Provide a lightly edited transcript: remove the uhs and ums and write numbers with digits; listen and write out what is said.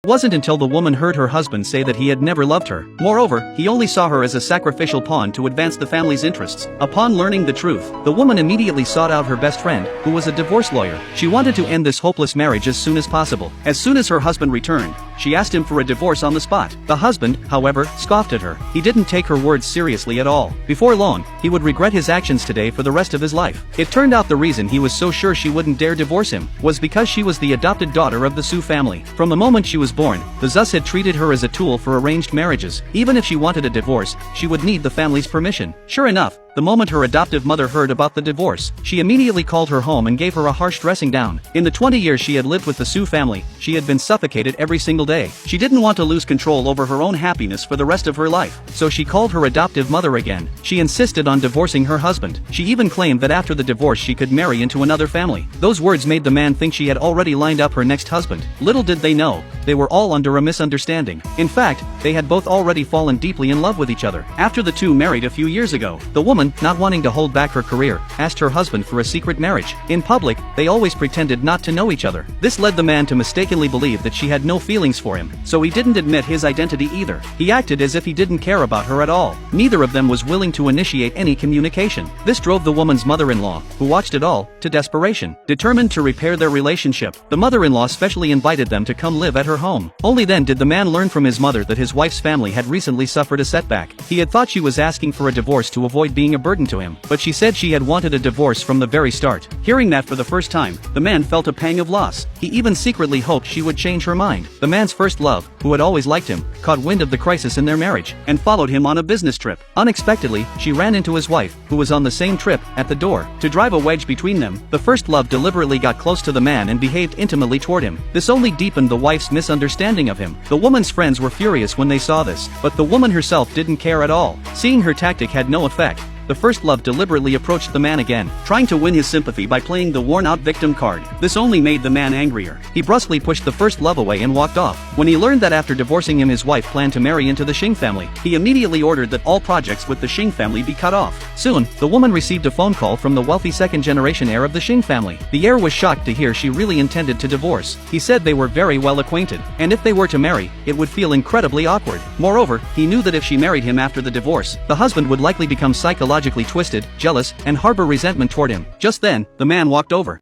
It wasn't until the woman heard her husband say that he had never loved her. Moreover, he only saw her as a sacrificial pawn to advance the family's interests. Upon learning the truth, the woman immediately sought out her best friend, who was a divorce lawyer. She wanted to end this hopeless marriage as soon as possible. As soon as her husband returned, she asked him for a divorce on the spot. The husband, however, scoffed at her. He didn't take her words seriously at all. Before long, he would regret his actions today for the rest of his life. It turned out the reason he was so sure she wouldn't dare divorce him was because she was the adopted daughter of the Su family. From the moment she was born, the Zus had treated her as a tool for arranged marriages. Even if she wanted a divorce, she would need the family's permission. Sure enough, the moment her adoptive mother heard about the divorce, she immediately called her home and gave her a harsh dressing down. In the 20 years she had lived with the Su family, she had been suffocated every single day. She didn't want to lose control over her own happiness for the rest of her life, so she called her adoptive mother again. She insisted on divorcing her husband. She even claimed that after the divorce she could marry into another family. Those words made the man think she had already lined up her next husband. Little did they know, they were all under a misunderstanding. In fact, they had both already fallen deeply in love with each other. After the two married a few years ago, the woman, not wanting to hold back her career, asked her husband for a secret marriage. In public, they always pretended not to know each other. This led the man to mistakenly believe that she had no feelings for him, so he didn't admit his identity either. He acted as if he didn't care about her at all. Neither of them was willing to initiate any communication. This drove the woman's mother-in-law, who watched it all, to desperation. Determined to repair their relationship, the mother-in-law specially invited them to come live at her home. Only then did the man learn from his mother that his wife's family had recently suffered a setback. He had thought she was asking for a divorce to avoid being a burden to him, but she said she had wanted a divorce from the very start. Hearing that for the first time, the man felt a pang of loss. He even secretly hoped she would change her mind. The man's first love, who had always liked him, caught wind of the crisis in their marriage, and followed him on a business trip. Unexpectedly, she ran into his wife, who was on the same trip, at the door. To drive a wedge between them, the first love deliberately got close to the man and behaved intimately toward him. This only deepened the wife's misunderstanding of him. The woman's friends were furious when they saw this, but the woman herself didn't care at all. Seeing her tactic had no effect, the first love deliberately approached the man again, trying to win his sympathy by playing the worn-out victim card. This only made the man angrier. He brusquely pushed the first love away and walked off. When he learned that after divorcing him his wife planned to marry into the Xing family, he immediately ordered that all projects with the Xing family be cut off. Soon, the woman received a phone call from the wealthy second-generation heir of the Xing family. The heir was shocked to hear she really intended to divorce. He said they were very well acquainted, and if they were to marry, it would feel incredibly awkward. Moreover, he knew that if she married him after the divorce, the husband would likely become psychologically twisted, jealous, and harbor resentment toward him. Just then, the man walked over.